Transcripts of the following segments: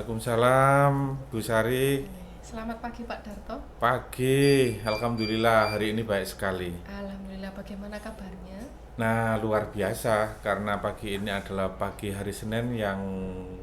Waalaikumsalam, Bu Sari. Selamat pagi Pak Darto. Pagi, Alhamdulillah hari ini baik sekali. Alhamdulillah, bagaimana kabarnya? Nah, luar biasa karena pagi ini adalah pagi hari Senin yang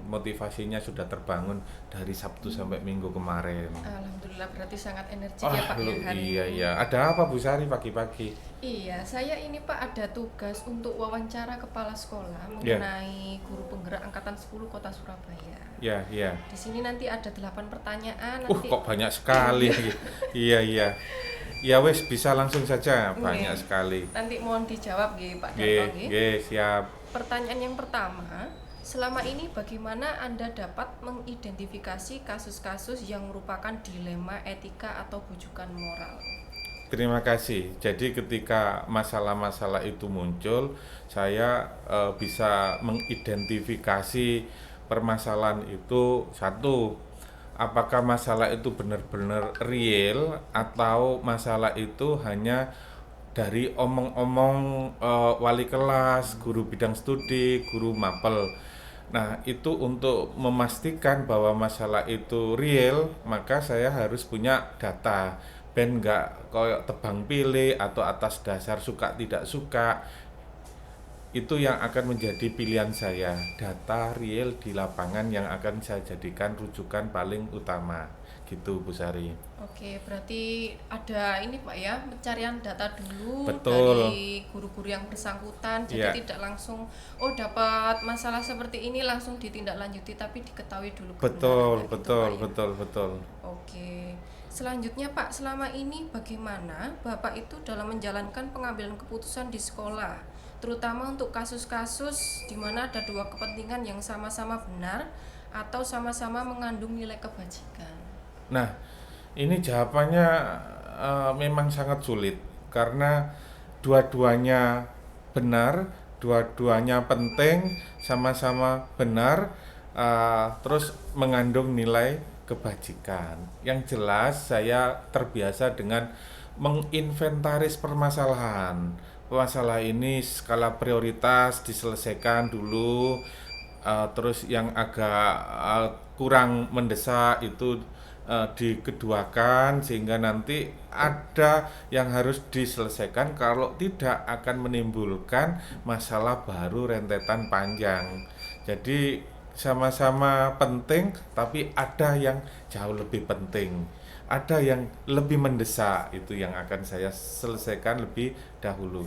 motivasinya sudah terbangun dari Sabtu sampai Minggu kemarin. Alhamdulillah, berarti sangat energik ya Pak ya hari Iya ini. iya. Ada apa Bu Sari pagi-pagi? Iya, saya ini Pak ada tugas untuk wawancara kepala sekolah Ya, mengenai guru penggerak angkatan 10 Kota Surabaya. ya, ya. Di sini nanti ada 8 pertanyaan nanti. Kok banyak sekali. Iya iya. Ya wes bisa langsung saja, banyak Nggih. sekali. Nanti mohon dijawab nggih Pak Darto Nggih, nggih. nggih, siap. Pertanyaan yang pertama, selama ini bagaimana Anda dapat mengidentifikasi kasus-kasus yang merupakan dilema etika atau bujukan moral? Terima kasih. Jadi ketika masalah-masalah itu muncul, saya bisa mengidentifikasi permasalahan itu satu, apakah masalah itu benar-benar real atau masalah itu hanya dari omong-omong wali kelas, guru bidang studi, guru mapel. Nah, itu untuk memastikan bahwa masalah itu real, maka saya harus punya data. Ben nggak koyok tebang pilih atau atas dasar suka tidak suka. Itu yang akan menjadi pilihan saya. Data real di lapangan yang akan saya jadikan rujukan paling utama. Gitu, Bu Sari. Oke, berarti ada ini Pak ya, pencarian data dulu Betul. dari guru-guru yang bersangkutan, jadi Ya, tidak langsung dapat masalah seperti ini langsung ditindaklanjuti, tapi diketahui dulu betul, kebenarannya gitu betul, Pak ya. betul, betul. Oke, selanjutnya Pak, selama ini bagaimana Bapak itu dalam menjalankan pengambilan keputusan di sekolah, terutama untuk kasus-kasus di mana ada dua kepentingan yang sama-sama benar atau sama-sama mengandung nilai kebajikan. Nah, ini jawabannya memang sangat sulit karena dua-duanya benar, dua-duanya penting, sama-sama benar, terus mengandung nilai kebajikan. Yang jelas saya terbiasa dengan menginventaris permasalahan. Masalah ini skala prioritas diselesaikan dulu, terus yang agak kurang mendesak itu dikeduakan sehingga nanti ada yang harus diselesaikan, kalau tidak akan menimbulkan masalah baru rentetan panjang. Jadi sama-sama penting tapi ada yang jauh lebih penting, ada yang lebih mendesak, itu yang akan saya selesaikan lebih dahulu.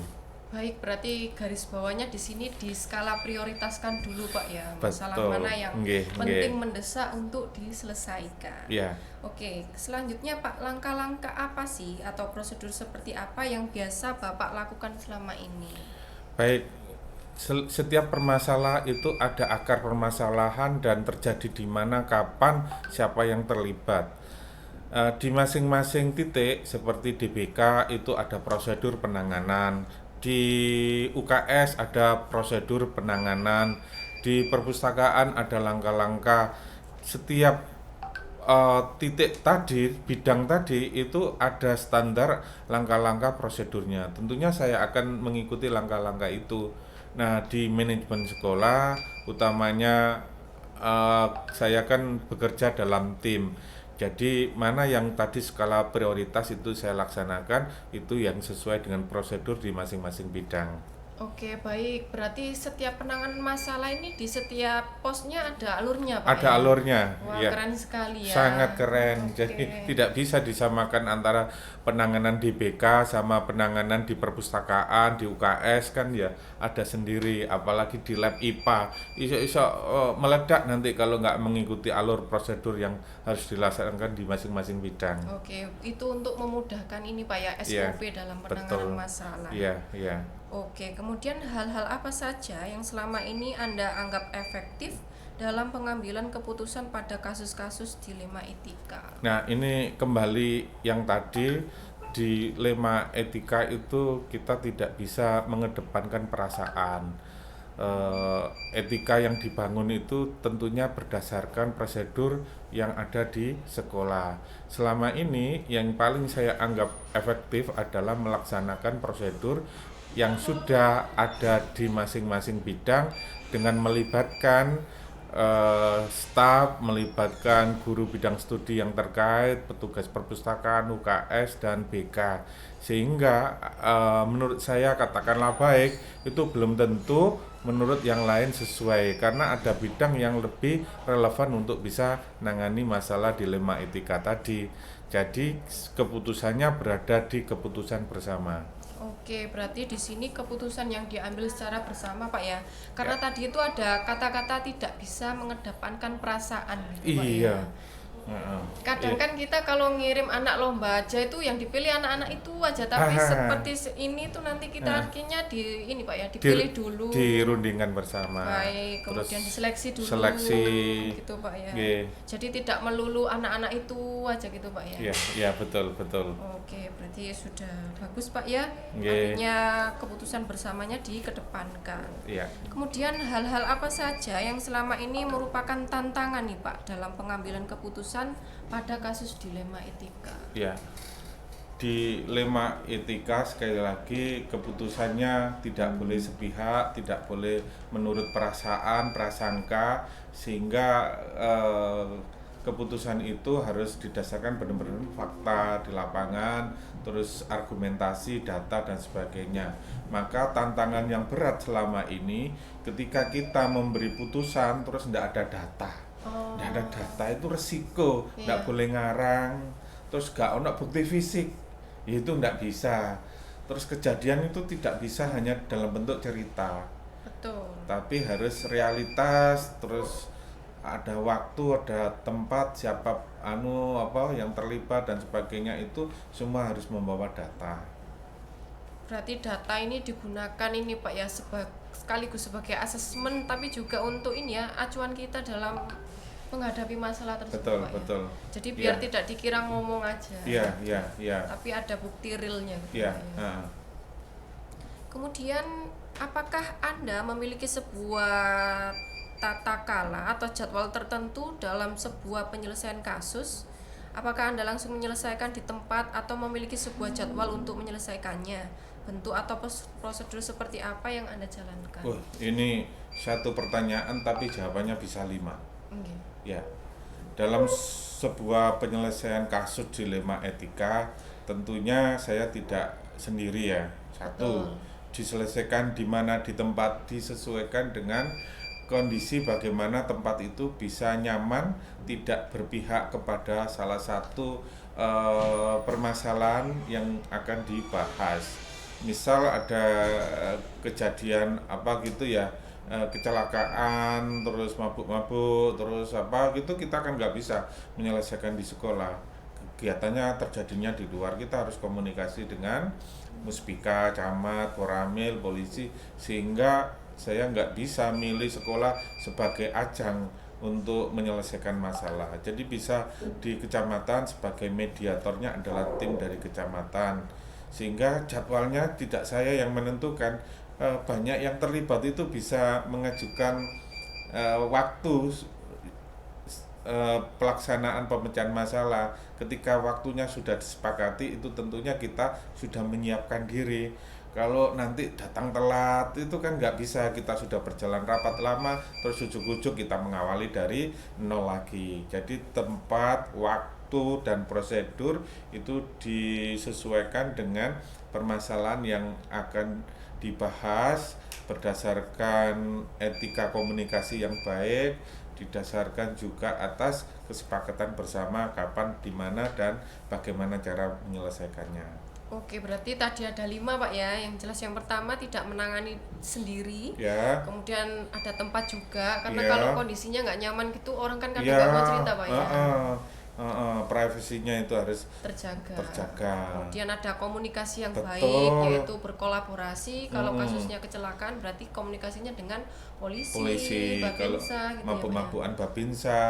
Baik, berarti garis bawahnya di sini di skala prioritaskan dulu Pak ya, masalah Betul, mana yang nggih, nggih. penting mendesak untuk diselesaikan. Ya, Oke, selanjutnya Pak, langkah-langkah apa sih atau prosedur seperti apa yang biasa Bapak lakukan selama ini? baik. Setiap permasalahan itu ada akar permasalahan dan terjadi di mana, kapan, siapa yang terlibat. Di masing-masing titik seperti di BK itu ada prosedur penanganan, di UKS ada prosedur penanganan, di perpustakaan ada langkah-langkah. Setiap titik tadi, bidang tadi itu ada standar langkah-langkah prosedurnya. Tentunya saya akan mengikuti langkah-langkah itu. Nah, di manajemen sekolah utamanya saya kan bekerja dalam tim. Jadi mana yang tadi skala prioritas itu saya laksanakan, itu yang sesuai dengan prosedur di masing-masing bidang. Oke, baik. Berarti setiap penanganan masalah ini di setiap posnya ada alurnya, Pak Ada ya? alurnya, Wah, ya. keren sekali ya. Sangat keren. Jadi Oke. tidak bisa disamakan antara penanganan di BK sama penanganan di perpustakaan, di UKS kan ya ada sendiri. Apalagi di lab IPA, iso-iso meledak nanti kalau nggak mengikuti alur prosedur yang harus dilaksanakan di masing-masing bidang. Oke, itu untuk memudahkan ini Pak ya, Iya, SOP dalam penanganan betul. masalah. Iya, iya. Oke, kemudian hal-hal apa saja yang selama ini Anda anggap efektif dalam pengambilan keputusan pada kasus-kasus dilema etika? Nah, ini kembali yang tadi, dilema etika itu kita tidak bisa mengedepankan perasaan. Etika yang dibangun itu tentunya berdasarkan prosedur yang ada di sekolah. Selama ini yang paling saya anggap efektif adalah melaksanakan prosedur yang sudah ada di masing-masing bidang dengan melibatkan staf, melibatkan guru bidang studi yang terkait, petugas perpustakaan, UKS, dan BK. Sehingga menurut saya katakanlah baik, itu belum tentu menurut yang lain sesuai, karena ada bidang yang lebih relevan untuk bisa nangani masalah dilema etika tadi. Jadi keputusannya berada di keputusan bersama. Oke, berarti di sini keputusan yang diambil secara bersama, Pak ya. Karena Ya. tadi itu ada kata-kata tidak bisa mengedepankan perasaan gitu, Pak ya. Iya. Heeh. Kadang Iya. kan kita kalau ngirim anak lomba aja itu yang dipilih anak-anak itu aja, tapi seperti ini tuh nanti kita Nah, akhirnya di ini Pak ya, di, dipilih dulu. dirundingkan bersama. Baik, Terus kemudian diseleksi dulu seleksi. gitu Pak ya. Nggih. Jadi tidak melulu anak-anak itu aja gitu Pak ya. Iya, iya, betul, betul. Oke, berarti sudah bagus Pak ya. Nggih. Artinya keputusan bersamanya dikedepankan. Iya. Kemudian hal-hal apa saja yang selama ini merupakan tantangan nih Pak dalam pengambilan keputusan pada kasus dilema etika? Ya, dilema etika sekali lagi keputusannya tidak boleh sepihak, tidak boleh menurut perasaan, prasangka, sehingga keputusan itu harus didasarkan benar-benar fakta di lapangan, terus argumentasi, data dan sebagainya. Maka tantangan yang berat selama ini ketika kita memberi putusan terus tidak ada data. Oh, Tidak ada data itu resiko, tidak iya, boleh ngarang, terus gak ono bukti fisik, ya itu tidak bisa. Terus kejadian itu tidak bisa hanya dalam bentuk cerita, betul. tapi harus realitas, terus ada waktu, ada tempat, siapa yang terlibat dan sebagainya, itu semua harus membawa data. Berarti data ini digunakan ini Pak ya sekaligus sebagai asesmen tapi juga untuk ini ya acuan kita dalam menghadapi masalah tersebut Betul, Pak betul. ya. Jadi biar Iya, tidak dikira ngomong aja. iya, iya, iya, Tapi ada bukti realnya gitu iya. Pak ya. Nah, Kemudian apakah Anda memiliki sebuah tata kala atau jadwal tertentu dalam sebuah penyelesaian kasus? Apakah Anda langsung menyelesaikan di tempat atau memiliki sebuah jadwal untuk menyelesaikannya? Bentuk atau prosedur seperti apa yang Anda jalankan? ini satu pertanyaan tapi jawabannya bisa 5. Oke. Ya, dalam sebuah penyelesaian kasus dilema etika, tentunya saya tidak sendiri ya. Satu, Betul. diselesaikan di mana di tempat, disesuaikan dengan kondisi bagaimana tempat itu bisa nyaman, tidak berpihak kepada salah satu permasalahan yang akan dibahas. Misal ada kejadian apa gitu ya, kecelakaan, terus mabuk-mabuk, terus apa gitu, kita kan nggak bisa menyelesaikan di sekolah. Kegiatannya terjadinya di luar, kita harus komunikasi dengan Muspika, camat, koramil, polisi, sehingga saya nggak bisa milih sekolah sebagai ajang untuk menyelesaikan masalah. Jadi bisa di kecamatan, sebagai mediatornya adalah tim dari kecamatan, sehingga jadwalnya tidak saya yang menentukan. Banyak yang terlibat itu bisa mengajukan waktu pelaksanaan pemecahan masalah. Ketika waktunya sudah disepakati, itu tentunya kita sudah menyiapkan diri. Kalau nanti datang telat itu kan nggak bisa, kita sudah berjalan rapat lama terus ujuk-ujuk kita mengawali dari nol lagi. Jadi tempat, waktu dan prosedur itu disesuaikan dengan permasalahan yang akan dibahas berdasarkan etika komunikasi yang baik, didasarkan juga atas kesepakatan bersama kapan, di mana dan bagaimana cara menyelesaikannya. Oke, berarti tadi ada 5 Pak ya. Yang jelas yang pertama tidak menangani sendiri. Ya, Kemudian ada tempat juga, karena ya, kalau kondisinya nggak nyaman gitu orang kan kadang ya, nggak mau cerita Pak ya. privasinya itu harus Terjaga. terjaga. Kemudian ada komunikasi yang Betul. baik, yaitu berkolaborasi. Kalau Mm-mm. kasusnya kecelakaan berarti komunikasinya dengan polisi, Kalau Babinsa gitu ya Pak ya. mabuk-mabukan Babinsa,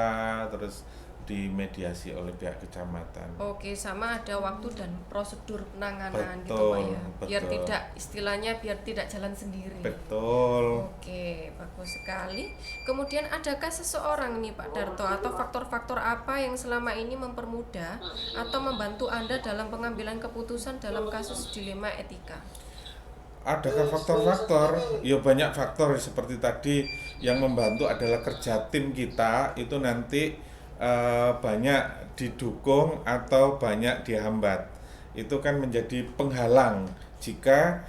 terus dimediasi oleh pihak kecamatan. Oke, sama ada waktu dan prosedur penanganan gitu Betul, Pak ya. Biar betul. tidak istilahnya biar tidak jalan sendiri. Betul. Oke, bagus sekali. Kemudian adakah seseorang nih Pak Darto atau faktor-faktor apa yang selama ini mempermudah atau membantu Anda dalam pengambilan keputusan dalam kasus dilema etika? Adakah faktor-faktor? Ya banyak faktor seperti tadi yang membantu adalah kerja tim kita itu nanti banyak didukung atau banyak dihambat. Itu kan menjadi penghalang jika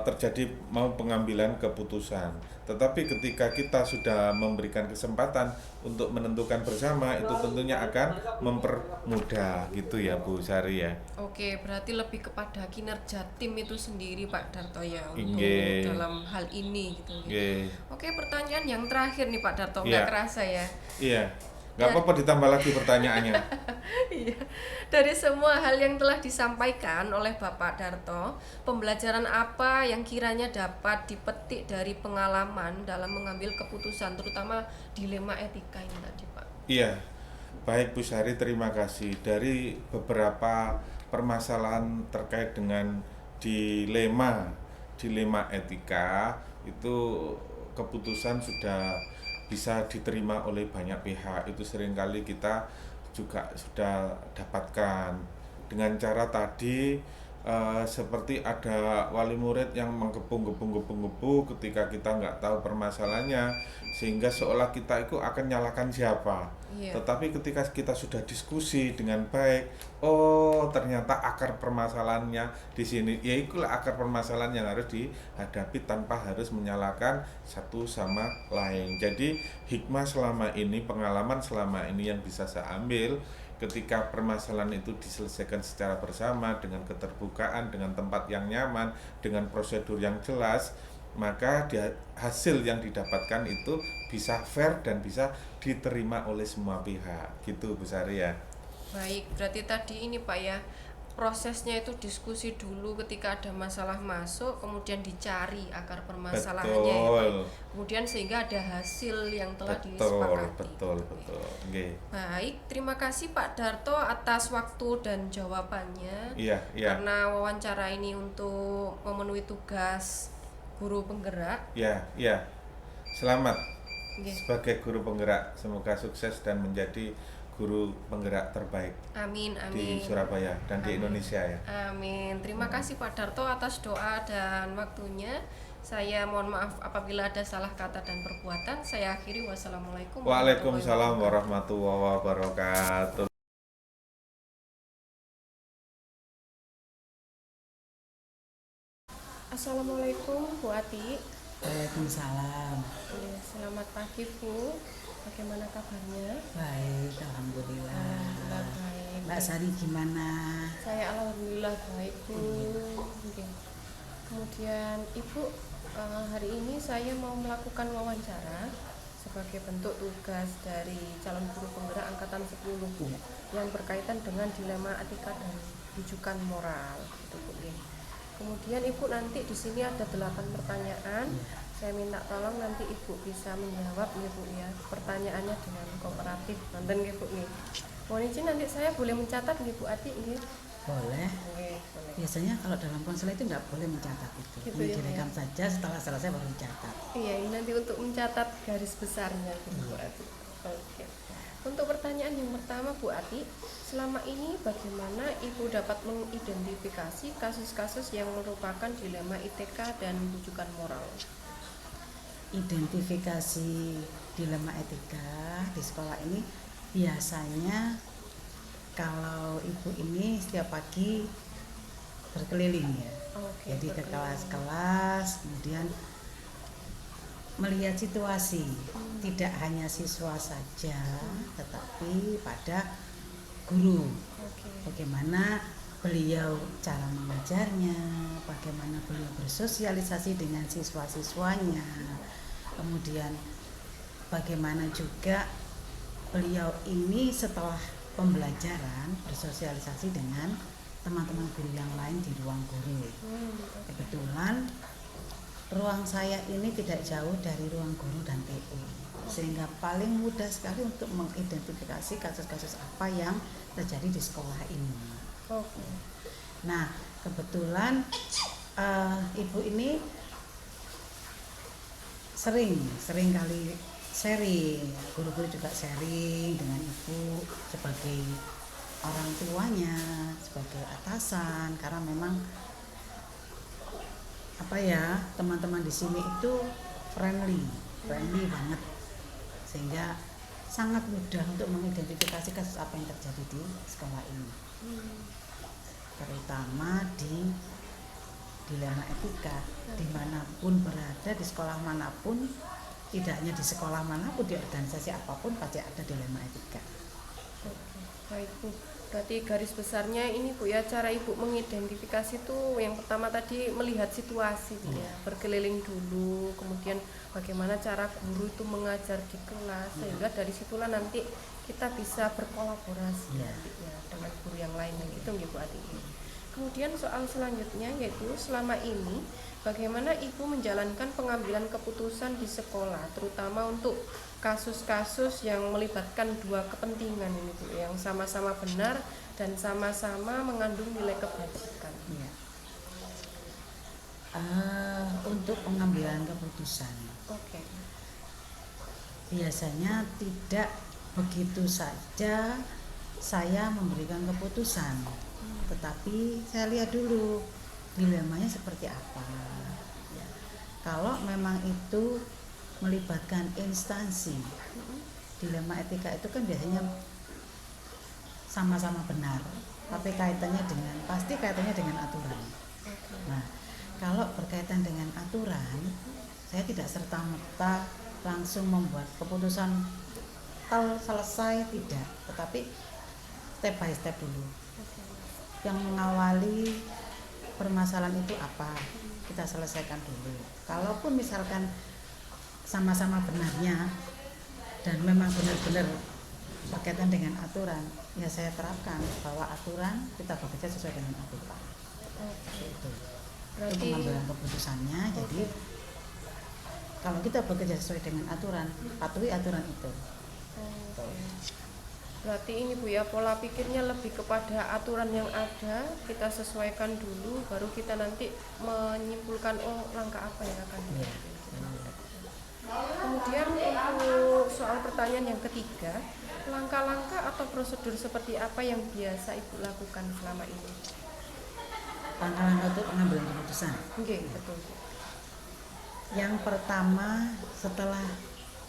terjadi mau pengambilan keputusan. Tetapi ketika kita sudah memberikan kesempatan untuk menentukan bersama, itu tentunya akan mempermudah gitu ya Bu Sari ya. Oke, berarti lebih kepada kinerja tim itu sendiri Pak Darto ya untuk Inggih. dalam hal ini gitu. Nggih. Oke, pertanyaan yang terakhir nih Pak Darto, Iya. nggak kerasa ya. Iya. Nggak apa-apa ditambah lagi pertanyaannya. Iya. Dari semua hal yang telah disampaikan oleh Bapak Darto, pembelajaran apa yang kiranya dapat dipetik dari pengalaman dalam mengambil keputusan, terutama dilema etika ini tadi, Pak? Iya. Baik Bu Sari, terima kasih. Dari beberapa permasalahan terkait dengan dilema etika itu keputusan sudah bisa diterima oleh banyak pihak. Itu seringkali kita juga sudah dapatkan dengan cara tadi seperti ada wali murid yang menggebu ketika kita nggak tahu permasalahannya, sehingga seolah kita itu akan nyalakan siapa. Iya. Tetapi ketika kita sudah diskusi dengan baik, oh ternyata akar permasalahannya di sini, ya itulah akar permasalahan yang harus dihadapi tanpa harus menyalahkan satu sama lain. Jadi hikmah selama ini, pengalaman selama ini yang bisa saya ambil ketika permasalahan itu diselesaikan secara bersama dengan keterbukaan, dengan tempat yang nyaman, dengan prosedur yang jelas, maka hasil yang didapatkan itu bisa fair dan bisa diterima oleh semua pihak. Gitu Bu Sari ya. Baik, berarti tadi ini Pak ya, prosesnya itu diskusi dulu ketika ada masalah masuk, kemudian dicari akar permasalahannya ya, Pak. Betul. Kemudian sehingga ada hasil yang telah Betul, disepakati. betul. Nggih. Baik, terima kasih Pak Darto atas waktu dan jawabannya. Iya. Karena wawancara ini untuk memenuhi tugas guru penggerak. Iya. Selamat Nggih. sebagai guru penggerak. Semoga sukses dan menjadi guru penggerak terbaik Amin, di amin. Surabaya dan di Amin. Indonesia ya. Amin. Terima kasih Pak Darto atas doa dan waktunya. Saya mohon maaf apabila ada salah kata dan perbuatan. Saya akhiri. Wassalamualaikum Waalaikumsalam warahmatullahi wabarakatuh. Assalamualaikum Bu Ati. Waalaikumsalam. Ya, selamat pagi Bu. Bagaimana kabarnya? Baik, alhamdulillah. Alhamdulillah baik. Mbak Sari gimana? Saya alhamdulillah baik Bu. Oke. Kemudian Ibu, hari ini saya mau melakukan wawancara sebagai bentuk tugas dari calon guru penggerak angkatan 10 Bu, yang berkaitan dengan dilema etika dan rujukan moral gitu Bu. Ya. Kemudian Ibu nanti di sini ada 8 pertanyaan. Saya minta tolong nanti Ibu bisa menjawab ya Bu ya. Pertanyaannya dengan kooperatif. Nanten nggih Bu nggih. Mohon izin nanti saya boleh mencatat nggih Bu Ati nggih. Boleh. Nggih, boleh. Biasanya kalau dalam konselor itu nggak boleh mencatat itu. Gitu Ini ya, direkam saja, setelah selesai baru dicatat. Iya, ini nanti untuk mencatat garis besarnya gitu Bu Ati. Oke. Untuk pertanyaan yang pertama Bu Ati, selama ini bagaimana Ibu dapat mengidentifikasi kasus-kasus yang merupakan dilema ITK dan rujukan moral? Identifikasi dilema etika di sekolah ini biasanya kalau ibu ini setiap pagi berkeliling ya. Oke, Jadi ke berkeliling. kelas-kelas, kemudian melihat situasi, tidak hanya siswa saja, tetapi pada guru. Oke. Bagaimana beliau cara mengajarnya, bagaimana beliau bersosialisasi dengan siswa-siswanya, kemudian bagaimana juga beliau ini setelah pembelajaran bersosialisasi dengan teman-teman guru yang lain di ruang guru. Oke. Kebetulan ruang saya ini tidak jauh dari ruang guru dan TU, sehingga paling mudah sekali untuk mengidentifikasi kasus-kasus apa yang terjadi di sekolah ini. Oke. Nah, kebetulan ibu ini sering kali sharing, guru-guru juga sharing dengan ibu sebagai orang tuanya, sebagai atasan, karena memang apa ya, teman-teman di sini itu friendly banget, sehingga sangat mudah untuk mengidentifikasi kasus apa yang terjadi di sekolah ini, terutama di dilema etika. Dimanapun berada, di sekolah manapun, tidak hanya di sekolah manapun, di organisasi apapun pasti ada dilema etika. Baik Bu, berarti garis besarnya ini Bu ya, cara Ibu mengidentifikasi itu yang pertama tadi melihat situasi Bu ya, berkeliling dulu, kemudian bagaimana cara guru itu mengajar di kelas, sehingga dari situlah nanti kita bisa berkolaborasi nanti ya dengan guru yang lain, gitu Bu Ati. Kemudian soal selanjutnya yaitu selama ini bagaimana Ibu menjalankan pengambilan keputusan di sekolah, terutama untuk kasus-kasus yang melibatkan dua kepentingan ini Bu, yang sama-sama benar dan sama-sama mengandung nilai kebajikan. Ya. Untuk pengambilan keputusan, biasanya tidak begitu saja saya memberikan keputusan, tetapi saya lihat dulu dilemanya seperti apa. Ya. Kalau memang itu melibatkan instansi, dilema etika itu kan biasanya sama-sama benar, tapi pasti kaitannya dengan aturan. Nah, kalau berkaitan dengan aturan, saya tidak serta-merta langsung membuat keputusan selesai, tidak, tetapi step by step dulu. Yang mengawali permasalahan itu apa, kita selesaikan dulu. Kalaupun misalkan sama-sama benarnya dan memang benar-benar berkaitan dengan aturan, ya saya terapkan bahwa aturan kita bekerja sesuai dengan aturan. Itu pengambilan keputusannya. Jadi kalau kita bekerja sesuai dengan aturan, patuhi aturan itu. Berarti ini Bu ya, pola pikirnya lebih kepada aturan yang ada, kita sesuaikan dulu, baru kita nanti menyimpulkan langkah apa yang akan dilakukan. Kemudian untuk soal pertanyaan yang ketiga, langkah-langkah atau prosedur seperti apa yang biasa Ibu lakukan selama ini? Langkah-langkah untuk pengambilan keputusan. Oke, betul. Yang pertama, setelah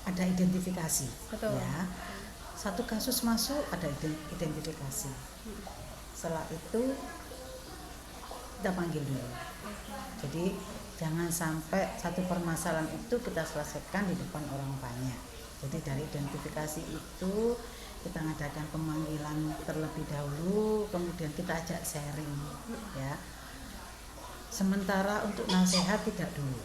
ada identifikasi, Betul. Ya, satu kasus masuk ada identifikasi. Setelah itu kita panggil dulu. Jadi jangan sampai satu permasalahan itu kita selesaikan di depan orang banyak. Jadi dari identifikasi itu kita ngadakan pemanggilan terlebih dahulu, kemudian kita ajak sharing, ya. Sementara untuk nasihat tidak dulu.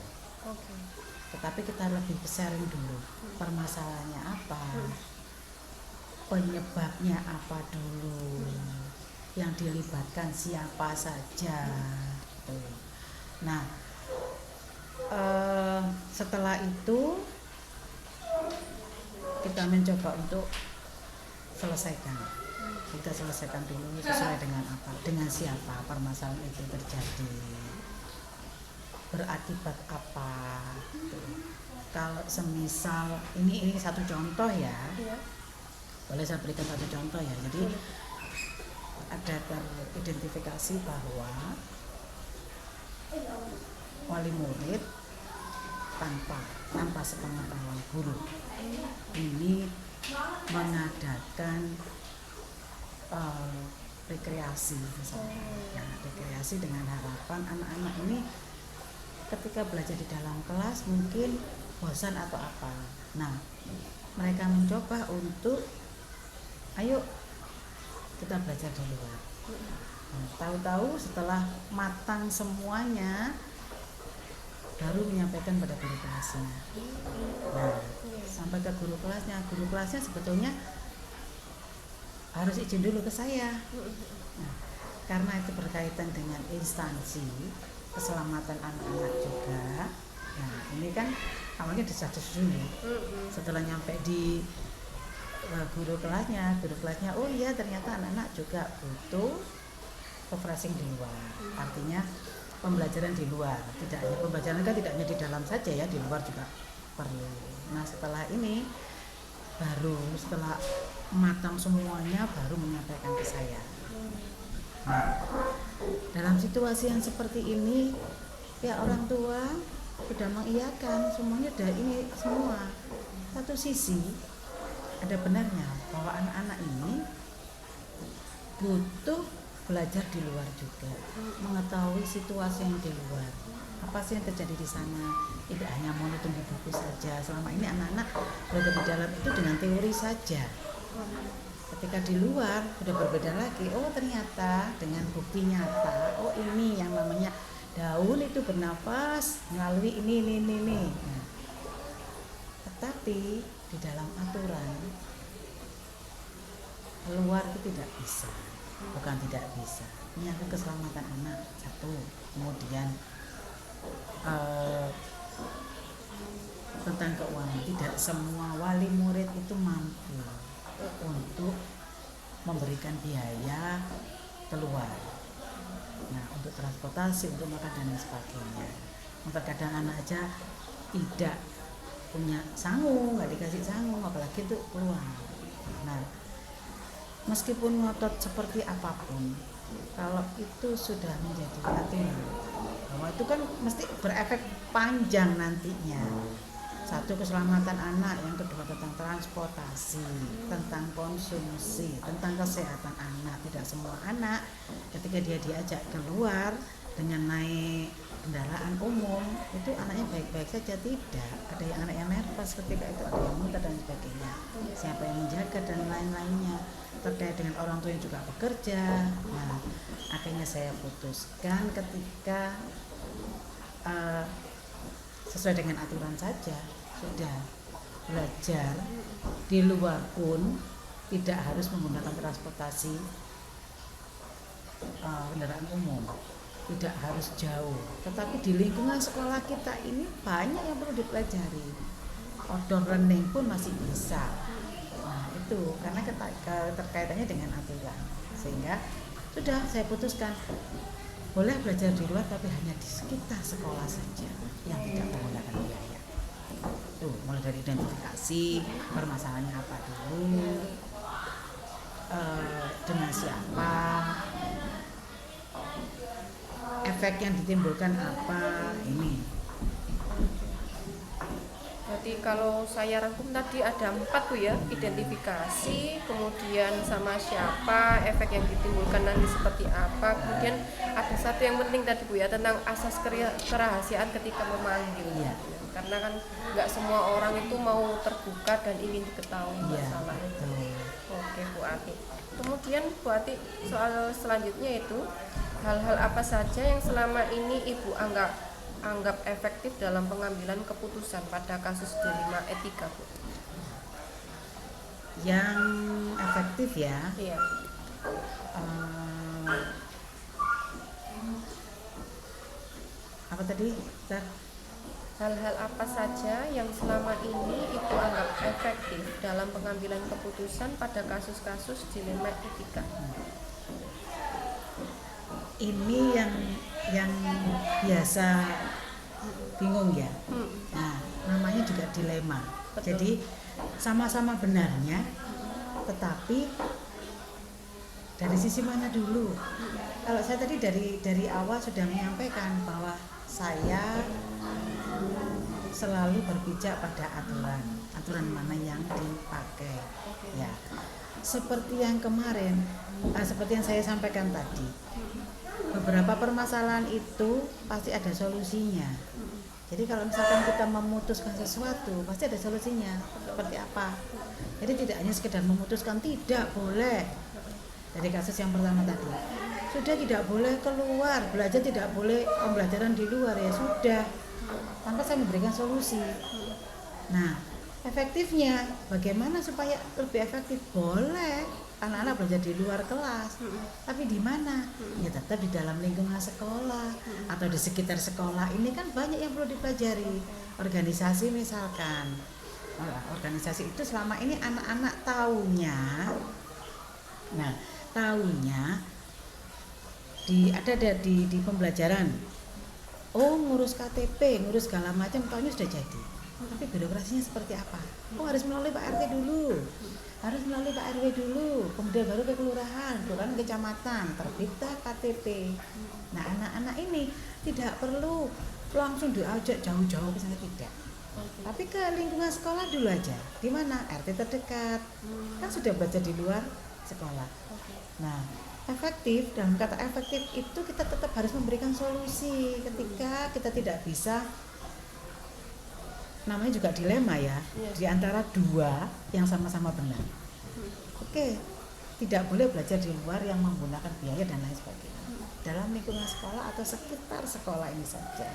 Tetapi kita lebih sharing dulu. Permasalahannya apa? Penyebabnya apa dulu? Yang dilibatkan siapa saja? Nah, setelah itu kita mencoba untuk selesaikan. Kita selesaikan dulu sesuai dengan apa, dengan siapa permasalahan itu terjadi, berakibat apa. Kalau semisal ini satu contoh ya, boleh saya berikan satu contoh ya. Jadi ada teridentifikasi bahwa wali murid tanpa sepengetahuan guru ini mengadakan rekreasi misalnya. Nah, rekreasi dengan harapan anak-anak ini ketika belajar di dalam kelas mungkin bosan atau apa. Nah, mereka mencoba untuk ayo kita belajar di luar. Nah, tahu-tahu setelah matang semuanya baru menyampaikan pada guru kelasnya. Nah, sampai ke guru kelasnya sebetulnya harus izin dulu ke saya. Nah, karena itu berkaitan dengan instansi keselamatan anak-anak juga. Nah, ini kan awalnya disadus dulu. Setelah nyampe di guru kelasnya, oh iya ternyata anak-anak juga butuh refreshing di luar. Artinya pembelajaran di luar, tidak hanya pembelajaran kan tidak hanya di dalam saja ya, di luar juga perlu. Nah, setelah ini baru setelah matang semuanya baru menyampaikan ke saya. Nah, dalam situasi yang seperti ini ya orang tua sudah mengiyakan, semuanya udah ini semua. Satu sisi ada benarnya bahwa anak-anak ini butuh belajar di luar juga, mengetahui situasi yang di luar, apa sih yang terjadi di sana. Tidak hanya monoton di buku saja. Selama ini anak-anak belajar di dalam itu dengan teori saja. Ketika di luar sudah berbeda lagi. Oh ternyata dengan bukti nyata. Oh ini yang namanya daun itu bernafas melalui ini. Nah, tetapi di dalam aturan keluar itu tidak bisa. Bukan tidak bisa. Menyangkut keselamatan anak satu. Kemudian tentang keuangan, tidak semua wali murid itu mampu untuk memberikan biaya keluar. Nah, untuk transportasi, untuk makan dan lain sebagainya. Terkadang anak aja tidak punya sangu, nggak dikasih sangu, apalagi untuk keluar. Nah, meskipun ngotot seperti apapun, kalau itu sudah menjadi aturan, bahwa itu kan mesti berefek panjang nantinya. Satu, keselamatan anak, yang kedua tentang transportasi, tentang konsumsi, tentang kesehatan anak. Tidak semua anak ketika dia diajak keluar dengan naik kendaraan umum itu anaknya baik-baik saja, tidak. Ada yang anak yang nervous ketika itu, ada yang muntah dan sebagainya. Siapa yang menjaga dan lain-lainnya. Terkait dengan orang tua yang juga bekerja. Nah, akhirnya saya putuskan ketika sesuai dengan aturan saja, sudah belajar di luar pun tidak harus menggunakan transportasi kendaraan umum, tidak harus jauh, tetapi di lingkungan sekolah kita ini banyak yang perlu dipelajari. Outdoor learning pun masih bisa. Nah itu karena terkaitannya dengan aturan, sehingga sudah saya putuskan boleh belajar di luar tapi hanya di sekitar sekolah saja yang tidak menggunakan biaya. Tuh, mulai dari identifikasi permasalahannya apa dulu, dengan siapa, efek yang ditimbulkan apa, ini. Berarti kalau saya rangkum tadi ada 4 Bu ya, identifikasi, kemudian sama siapa, efek yang ditimbulkan nanti seperti apa, kemudian ada satu yang penting tadi Bu ya, tentang asas kerahasiaan ketika memanggil. Iya. Karena kan nggak semua orang itu mau terbuka dan ingin diketahui masalah. Oke Bu Ati. Kemudian Bu Ati, soal selanjutnya itu hal-hal apa saja yang selama ini Ibu anggap efektif dalam pengambilan keputusan pada kasus dilema etika Bu? Yang efektif ya. Iya. Apa tadi? Hal-hal apa saja yang selama ini Ibu anggap efektif dalam pengambilan keputusan pada kasus-kasus dilema etika? Ini yang biasa bingung ya. Nah, namanya juga dilema. Betul. Jadi sama-sama benarnya, tetapi dari sisi mana dulu? Kalau saya tadi dari awal sudah menyampaikan bahwa saya selalu berpijak pada aturan mana yang dipakai. Ya, seperti yang kemarin, seperti yang saya sampaikan tadi. Beberapa permasalahan itu pasti ada solusinya. Jadi kalau misalkan kita memutuskan sesuatu, pasti ada solusinya. Seperti apa? Jadi tidak hanya sekedar memutuskan, tidak boleh. Dari kasus yang pertama tadi, sudah tidak boleh keluar, belajar tidak boleh pembelajaran di luar, ya sudah. Tanpa saya memberikan solusi. Nah, efektifnya bagaimana supaya lebih efektif? Boleh anak-anak belajar di luar kelas, tapi di mana? Ya tetap di dalam lingkungan sekolah atau di sekitar sekolah. Ini kan banyak yang perlu dipelajari. Organisasi misalkan, organisasi itu selama ini anak-anak taunya, ada di pembelajaran. Oh, ngurus KTP, ngurus segala macam, taunya sudah jadi. Tapi birokrasinya seperti apa? Oh, harus melalui Pak RT dulu. harus melalui Pak RW dulu, kemudian baru ke kelurahan kecamatan, terbitlah KTP. Nah, anak-anak ini tidak perlu langsung diajak jauh-jauh ke sana, tidak. Tapi ke lingkungan sekolah dulu aja. Di mana? RT terdekat. Kan sudah belajar di luar sekolah. Nah, efektif, dalam kata efektif itu kita tetap harus memberikan solusi ketika kita tidak bisa, namanya juga dilema ya, di antara dua yang sama-sama benar. Oke, tidak boleh belajar di luar yang menggunakan biaya dan lain sebagainya. Dalam lingkungan sekolah atau sekitar sekolah ini saja.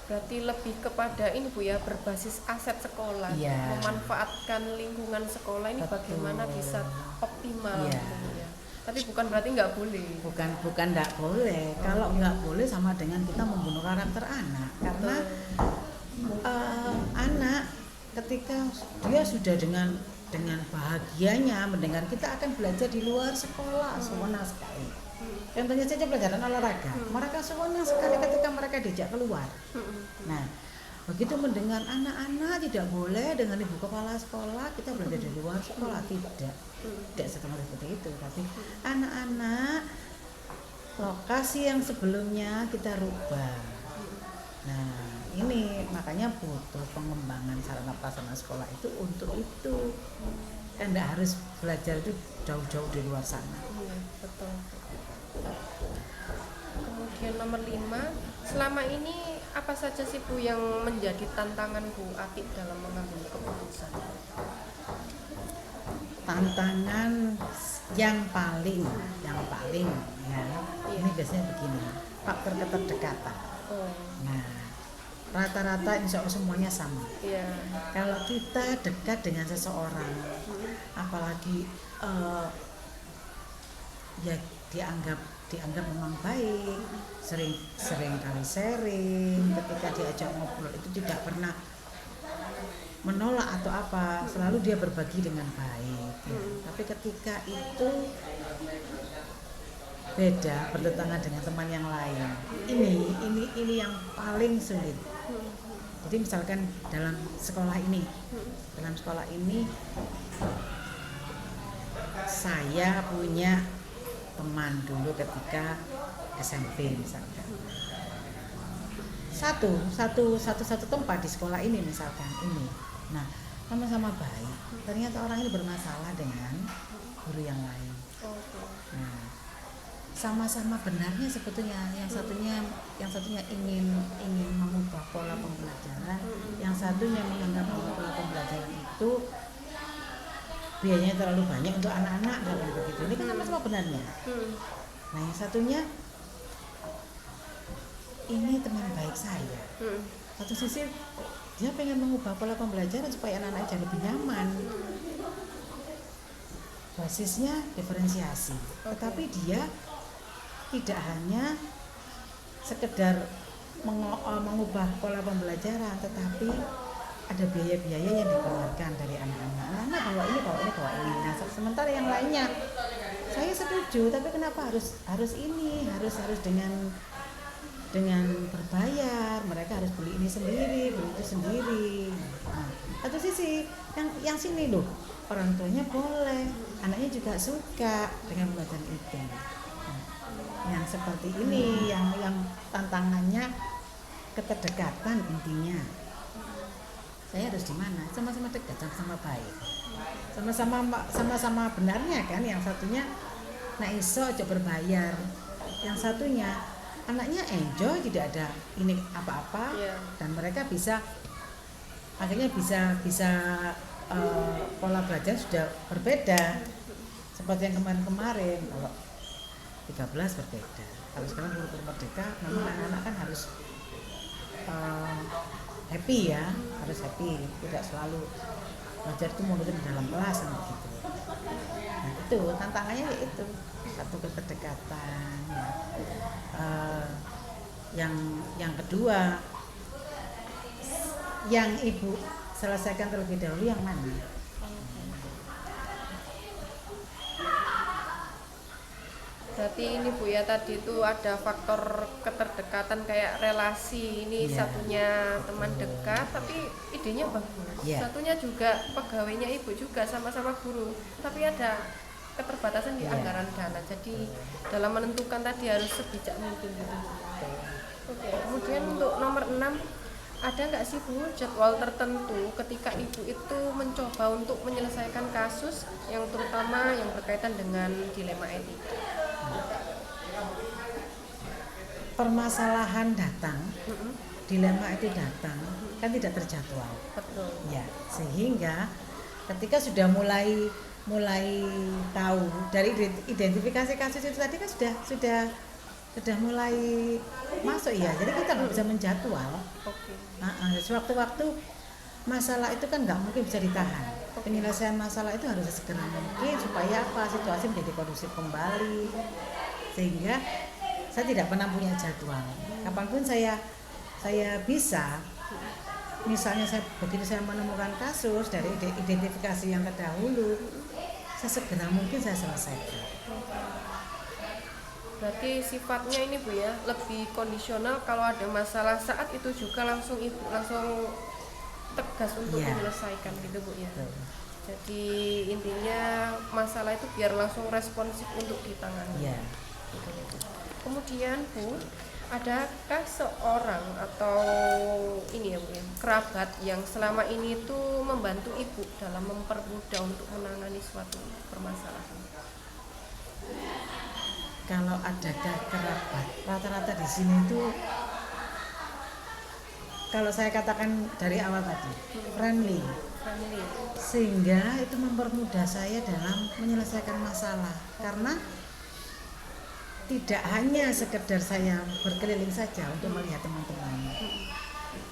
Berarti lebih kepada ini Bu ya, berbasis aset sekolah, Iya. memanfaatkan lingkungan sekolah ini Betul. bagaimana bisa optimal Iya. gitu ya. Tapi bukan berarti nggak boleh. Bukan enggak boleh. Kalau enggak boleh sama dengan kita membunuh karakter anak. Karena anak ketika dia sudah dengan bahagianya mendengar kita akan belajar di luar sekolah, senang sekali. Contohnya saja pelajaran olahraga, mereka senang sekali ketika mereka diajak keluar. Nah, begitu mendengar anak-anak tidak boleh dengan ibu kepala sekolah kita belajar di luar sekolah, tidak seperti itu. Tapi anak-anak lokasi yang sebelumnya kita rubah. Nah, ini makanya butuh pengembangan sarana prasarana sekolah itu untuk itu. Kan tidak harus belajar itu jauh-jauh di luar sana. Iya, betul. Kemudian nomor 5, selama ini apa saja sih Bu yang menjadi tantangan Bu Atik dalam mengambil keputusan? Tantangan yang paling ya, ini biasanya begini, faktor keterkaitan. Nah, rata-rata insya Allah semuanya sama. Iya. Kalau kita dekat dengan seseorang, apalagi ya dianggap memang baik, sering kali sharing, ketika diajak ngobrol itu tidak pernah menolak atau apa, selalu dia berbagi dengan baik ya. Tapi ketika itu beda, bertentangan dengan teman yang lain, ini yang paling sulit. Jadi misalkan dalam sekolah ini saya punya teman dulu ketika SMP misalkan, satu tempat di sekolah ini misalkan ini. Nah, sama-sama baik, ternyata orang ini bermasalah dengan guru yang lain. Nah, sama-sama benarnya sebetulnya, yang satunya ingin mengubah pola pembelajaran, yang satunya menganggap bahwa pola pembelajaran itu biayanya terlalu banyak untuk anak-anak dan begitu. Ini kan sama-sama benarnya. Nah, yang satunya ini teman baik saya. Satu sisi dia pengen mengubah pola pembelajaran supaya anak-anak jadi lebih nyaman. Basisnya diferensiasi, tetapi dia tidak hanya sekedar mengubah pola pembelajaran, tetapi ada biaya-biaya yang dikeluarkan dari anak-anak. Anak-anak bawa ini. Nah, sementara yang lainnya saya setuju, tapi kenapa harus ini, harus dengan berbayar, mereka harus beli ini sendiri, beli itu sendiri. Nah, satu sisi yang sini loh, orang tuanya boleh, anaknya juga suka dengan pembelajaran itu. Nah, yang seperti ini, yang tantangannya keterdekatan intinya. Saya harus di mana? Sama-sama dekat, sama-sama baik, sama-sama benarnya kan. Yang satunya iso aja berbayar, yang satunya anaknya enjoy, tidak ada ini apa-apa, dan mereka akhirnya bisa pola belajar sudah berbeda. Seperti yang kemarin kalau 13 berbeda, kalau sekarang guru merdeka memang anak-anak kan harus happy ya, tidak selalu belajar itu monoton di dalam kelas begitu. Nah, itu tantangannya itu satu kedekatan ya. Yang kedua, yang ibu selesaikan terlebih dahulu yang mana? Berarti ini Bu ya, tadi itu ada faktor keterdekatan kayak relasi, ini Iya. satunya teman dekat tapi idenya bagus. Iya. Satunya juga pegawainya Ibu juga sama-sama guru, tapi ada keterbatasan di Iya. anggaran dana. Jadi dalam menentukan tadi harus sebijak mungkin gitu. Oke, kemudian untuk nomor 6, ada nggak sih Bu jadwal tertentu ketika Ibu itu mencoba untuk menyelesaikan kasus yang terutama yang berkaitan dengan dilema etika? Permasalahan datang, Mm-mm, dilema itu datang, kan tidak terjadwal. betul. Ya, sehingga ketika sudah mulai tahu dari identifikasi kasus itu tadi kan sudah mulai masuk ya. Jadi kita nggak bisa menjadwal. Oke. Sewaktu-waktu masalah itu kan nggak mungkin bisa ditahan. Penyelesaian masalah itu harus segera mungkin supaya apa, situasi menjadi kondusif kembali, sehingga saya tidak pernah punya jadwal. Kapanpun saya bisa, misalnya begitu saya menemukan kasus dari identifikasi yang terdahulu, sesegera mungkin saya selesaikan. Berarti sifatnya ini Bu ya, lebih kondisional, kalau ada masalah saat itu juga langsung Ibu langsung tegas untuk Iya. menyelesaikan gitu Bu ya. Betul. Jadi intinya masalah itu biar langsung responsif untuk ditangani. Iya. Gitu. Kemudian Bu, adakah seorang atau ini ya Bu ya, kerabat yang selama ini tuh membantu Ibu dalam mempermudah untuk menangani suatu permasalahan? Kalau ada kerabat, rata-rata di sini itu, kalau saya katakan dari awal tadi, friendly, Family. sehingga itu mempermudah saya dalam menyelesaikan masalah, karena tidak hanya sekedar saya berkeliling saja untuk melihat teman-teman,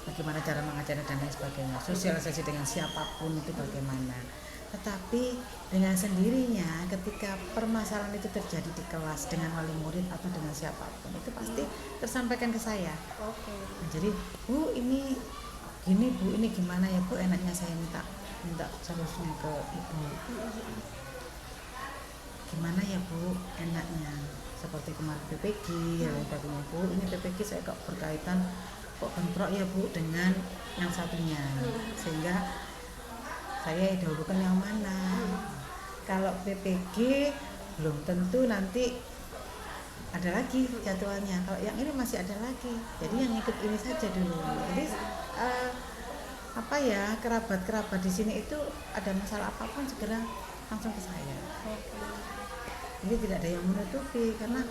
bagaimana cara mengajarnya dan lain sebagainya, sosialisasi dengan siapapun itu bagaimana, tetapi dengan sendirinya ketika permasalahan itu terjadi di kelas dengan wali murid atau dengan siapapun, itu pasti tersampaikan ke saya. Oke. Nah, jadi Bu ini gini Bu, ini gimana ya Bu, enaknya saya minta solusinya ke Ibu, gimana ya Bu enaknya, seperti kemarin PPG ya sebagainya, Bu ini PPG saya kok berkaitan kok bentrok ya Bu dengan yang satunya, sehingga saya dahulukan yang mana. Kalau PPG belum tentu nanti ada lagi jadwalnya, kalau yang ini masih ada lagi, jadi yang ikut ini saja dulu. Jadi kerabat-kerabat di sini itu ada masalah apapun segera langsung ke saya. Jadi tidak ada yang menutupi, karena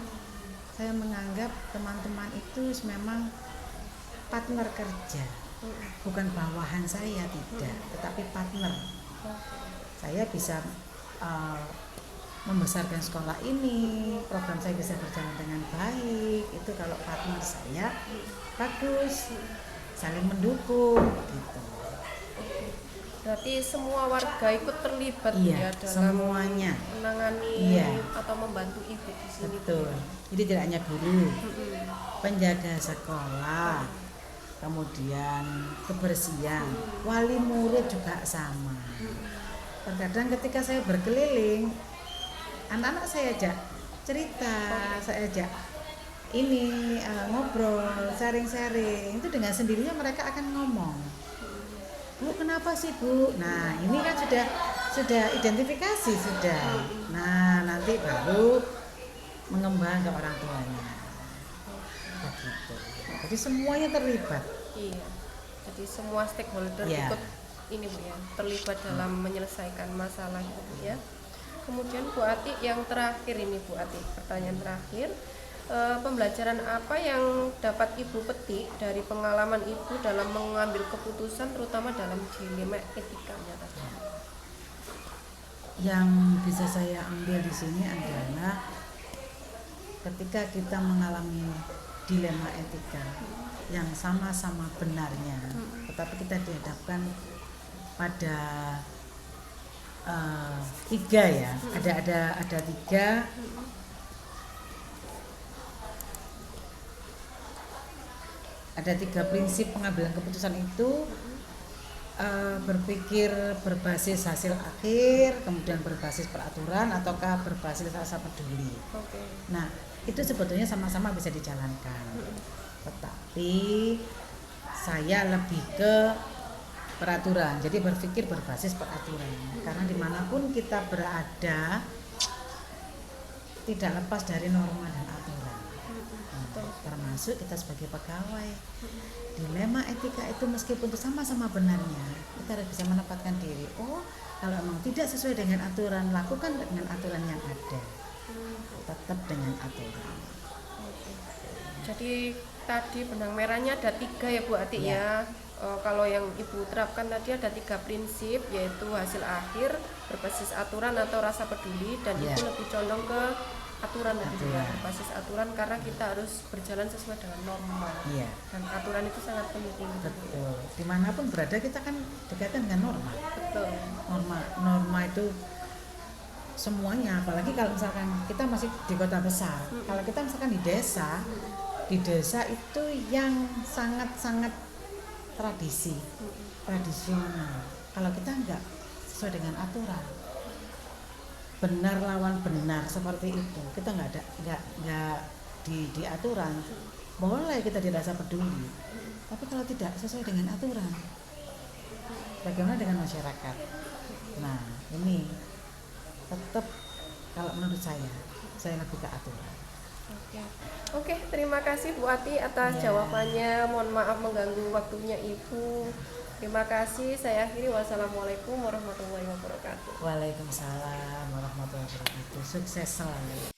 saya menganggap teman-teman itu memang partner kerja, bukan bawahan saya, tidak, tetapi partner. Saya bisa membesarkan sekolah ini, program saya bisa berjalan dengan baik, itu kalau partner saya bagus, saling mendukung gitu. Berarti semua warga ikut terlibat Iya, ya dalam semuanya. menangani Iya. atau membantu Ibu di sini. Betul. Jadi tidak hanya guru, penjaga sekolah, kemudian kebersihan, wali murid juga sama. Terkadang ketika saya berkeliling, anak-anak saya ajak cerita, saya ajak ini ngobrol, sharing-sharing, itu dengan sendirinya mereka akan ngomong, Bu kenapa sih Bu? Nah ini kan sudah identifikasi sudah. Nah nanti baru mengembang ke orang tuanya. Begitu. Jadi semuanya terlibat. Iya. Jadi semua stakeholder Iya. ikut ini Bu ya, terlibat dalam menyelesaikan masalah itu Bu ya. Kemudian Bu Ati yang terakhir ini Bu Ati, pertanyaan terakhir. Pembelajaran apa yang dapat Ibu petik dari pengalaman Ibu dalam mengambil keputusan terutama dalam dilema etikanya tadi? Yang bisa saya ambil di sini adalah ketika kita mengalami dilema etika yang sama-sama benarnya, tetapi kita dihadapkan pada tiga ya, ada tiga. Ada tiga prinsip pengambilan keputusan itu, berpikir berbasis hasil akhir, kemudian berbasis peraturan, ataukah berbasis rasa peduli. Oke. Nah, itu sebetulnya sama-sama bisa dijalankan. Tetapi saya lebih ke peraturan, jadi berpikir berbasis peraturan. Karena dimanapun kita berada, tidak lepas dari norma dan aturan. Termasuk kita sebagai pegawai. Dilema etika itu meskipun itu sama-sama benarnya, kita harus bisa menempatkan diri. Oh, kalau memang tidak sesuai dengan aturan, lakukan dengan aturan yang ada. Tetap dengan aturan. Jadi tadi benang merahnya ada 3 ya Bu Ati ya. Kalau yang Ibu terapkan tadi ada 3 prinsip, yaitu hasil akhir, berbasis aturan atau rasa peduli, dan Ya. Ibu lebih condong ke aturan tadi ya, Aturan. berbasis aturan karena kita harus berjalan sesuai dengan norma. Iya, Dan aturan itu sangat penting. betul. Dimanapun berada kita kan dikaitkan dengan norma. Betul. Norma itu semuanya, apalagi kalau misalkan kita masih di kota besar. Kalau kita misalkan di desa itu yang sangat-sangat tradisional. Kalau kita enggak sesuai dengan aturan, benar lawan benar seperti itu, kita enggak di aturan, boleh kita dirasa peduli. Tapi kalau tidak sesuai dengan aturan, bagaimana dengan masyarakat? Nah, ini tetap kalau menurut saya lebih ke aturan. Oke, terima kasih Bu Ati atas Ya. jawabannya. Mohon maaf mengganggu waktunya Ibu. Terima kasih. Saya akhiri. Wassalamualaikum warahmatullahi wabarakatuh. Waalaikumsalam warahmatullahi wabarakatuh. Sukses selalu.